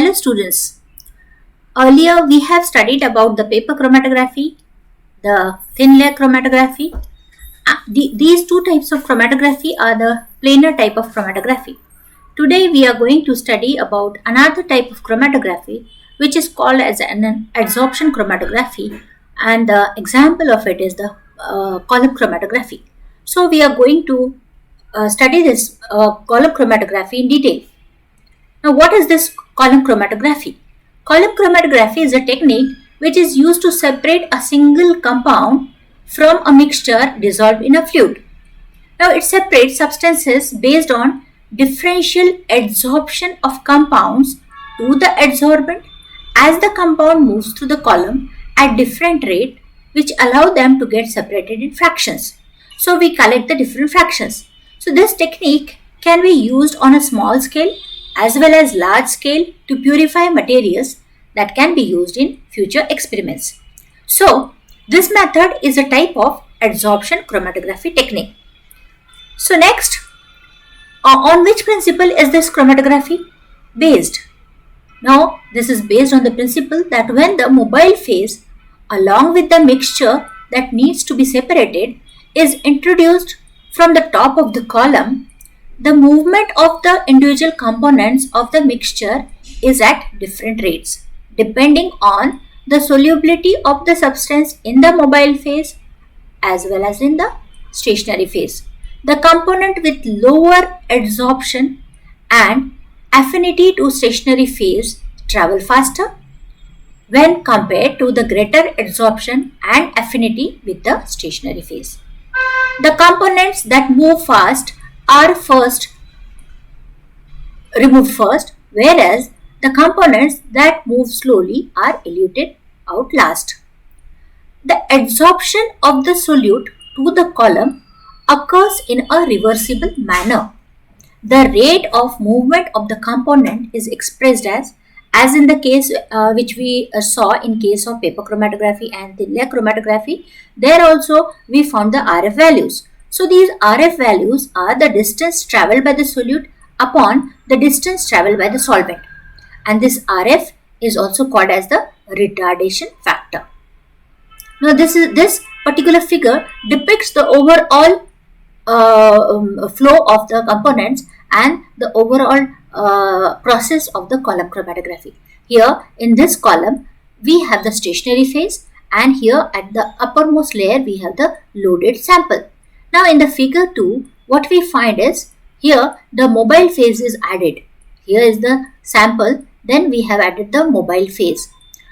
Dear students, earlier we have studied about the paper chromatography, the thin layer chromatography. These two types of chromatography are the planar type of chromatography. Today we are going to study about another type of chromatography which is called as an adsorption chromatography, and the example of it is the column chromatography. So we are going to study this column chromatography in detail. Now, what is this column chromatography? Column chromatography is a technique which is used to separate a single compound from a mixture dissolved in a fluid. Now, it separates substances based on differential adsorption of compounds to the adsorbent as the compound moves through the column at different rate, which allow them to get separated in fractions. So, we collect the different fractions. So, this technique can be used on a small scale as well as large scale to purify materials that can be used in future experiments. So, this method is a type of adsorption chromatography technique. So, next, on which principle is this chromatography based? Now, this is based on the principle that when the mobile phase along with the mixture that needs to be separated is introduced from the top of the column, the movement of the individual components of the mixture is at different rates depending on the solubility of the substance in the mobile phase as well as in the stationary phase. The component with lower adsorption and affinity to stationary phase travel faster when compared to the greater adsorption and affinity with the stationary phase. The components that move fast are removed first, whereas the components that move slowly are eluted out last. The adsorption of the solute to the column occurs in a reversible manner. The rate of movement of the component is expressed as in the case which we saw in case of paper chromatography and thin layer chromatography. There also we found the RF values. So these RF values are the distance traveled by the solute upon the distance traveled by the solvent, and this RF is also called as the retardation factor. Now this particular figure depicts the overall flow of the components and the overall process of the column chromatography. Here in this column we have the stationary phase, and here at the uppermost layer we have the loaded sample. Now in the figure 2, what we find is here the mobile phase is added. Here is the sample, then we have added the mobile phase.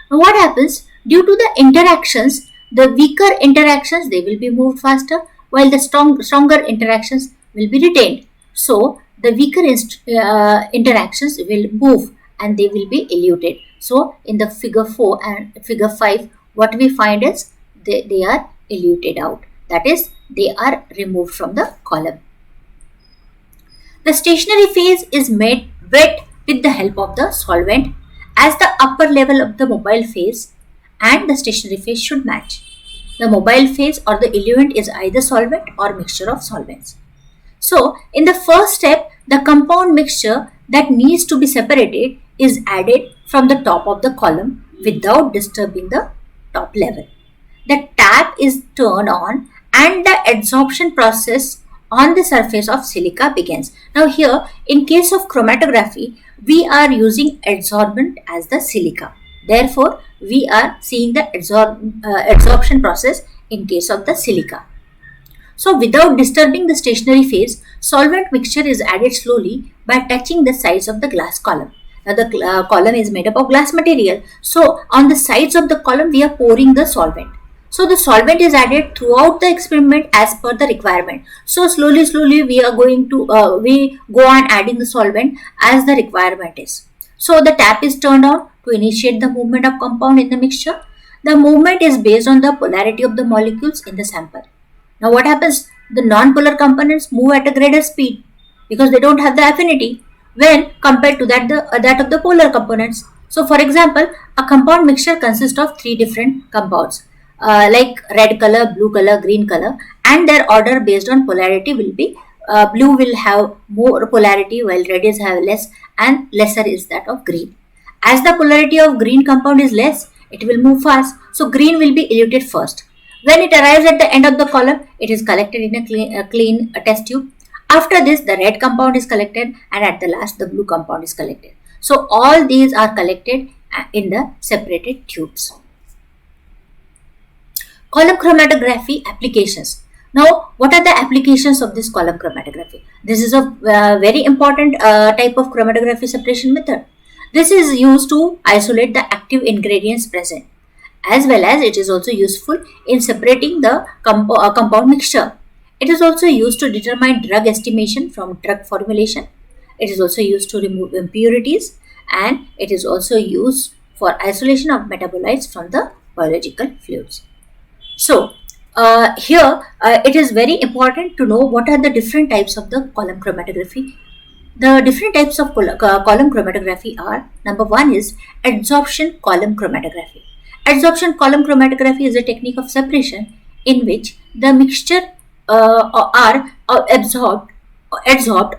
Now what happens? Due to the interactions, the weaker interactions, they will be moved faster, while the stronger interactions will be retained. So the weaker interactions will move and they will be eluted. So in the figure 4 and figure 5, what we find is they are eluted out. That is, they are removed from the column. The stationary phase is made wet with the help of the solvent, as the upper level of the mobile phase and the stationary phase should match. The mobile phase or the eluent is either solvent or mixture of solvents. So, in the first step, the compound mixture that needs to be separated is added from the top of the column without disturbing the top level. The tap is turned on and the adsorption process on the surface of silica begins. Now here, in case of chromatography, we are using adsorbent as the silica. Therefore, we are seeing the adsorption process in case of the silica. So without disturbing the stationary phase, solvent mixture is added slowly by touching the sides of the glass column. Now the column is made up of glass material. So on the sides of the column, we are pouring the solvent. So the solvent is added throughout the experiment as per the requirement. So slowly we are going to we go on adding the solvent as the requirement is. So the tap is turned on to initiate the movement of compound in the mixture. The movement is based on the polarity of the molecules in the sample. Now what happens? The non-polar components move at a greater speed because they don't have the affinity when compared to that of the polar components. So for example, a compound mixture consists of 3 different compounds. Like red color, blue color, green color, and their order based on polarity will be blue will have more polarity while red is have less, and lesser is that of green. As the polarity of green compound is less, it will move fast. So green will be eluted first. When it arrives at the end of the column, it is collected in a clean test tube. After this, the red compound is collected, and at the last, the blue compound is collected. So all these are collected in the separated tubes. Column chromatography applications. Now, what are the applications of this column chromatography? This is a very important type of chromatography separation method. This is used to isolate the active ingredients present, as well as it is also useful in separating the compound mixture. It is also used to determine drug estimation from drug formulation. It is also used to remove impurities, and it is also used for isolation of metabolites from the biological fluids. So, here it is very important to know what are the different types of the column chromatography. The different types of column chromatography are: number one is adsorption column chromatography. Adsorption column chromatography is a technique of separation in which the mixture are adsorbed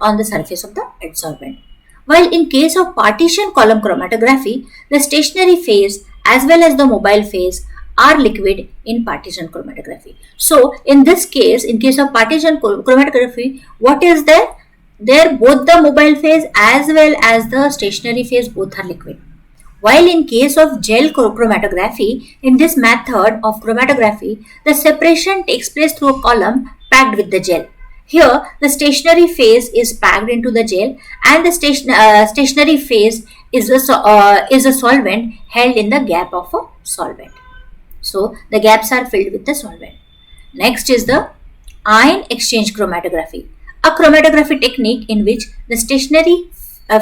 on the surface of the adsorbent. While in case of partition column chromatography, the stationary phase as well as the mobile phase are liquid in partition chromatography. So in this case, in case of partition chromatography, what is there? There both the mobile phase as well as the stationary phase both are liquid. While in case of gel chromatography, in this method of chromatography, the separation takes place through a column packed with the gel. Here, the stationary phase is packed into the gel, and the stationary phase is a solvent held in the gap of a solvent. So, the gaps are filled with the solvent. Next is the ion exchange chromatography, a chromatography technique in which the stationary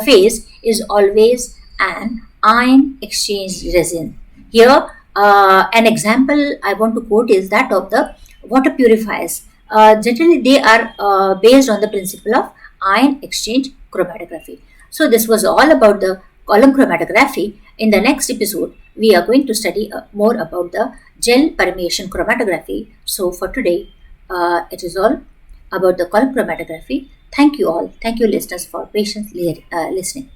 phase is always an ion exchange resin. Here, an example I want to quote is that of the water purifiers. Generally, they are based on the principle of ion exchange chromatography. So, this was all about the column chromatography. In the next episode, we are going to study more about the gel permeation chromatography. So, for today, it is all about the column chromatography. Thank you all. Thank you, listeners, for patiently listening.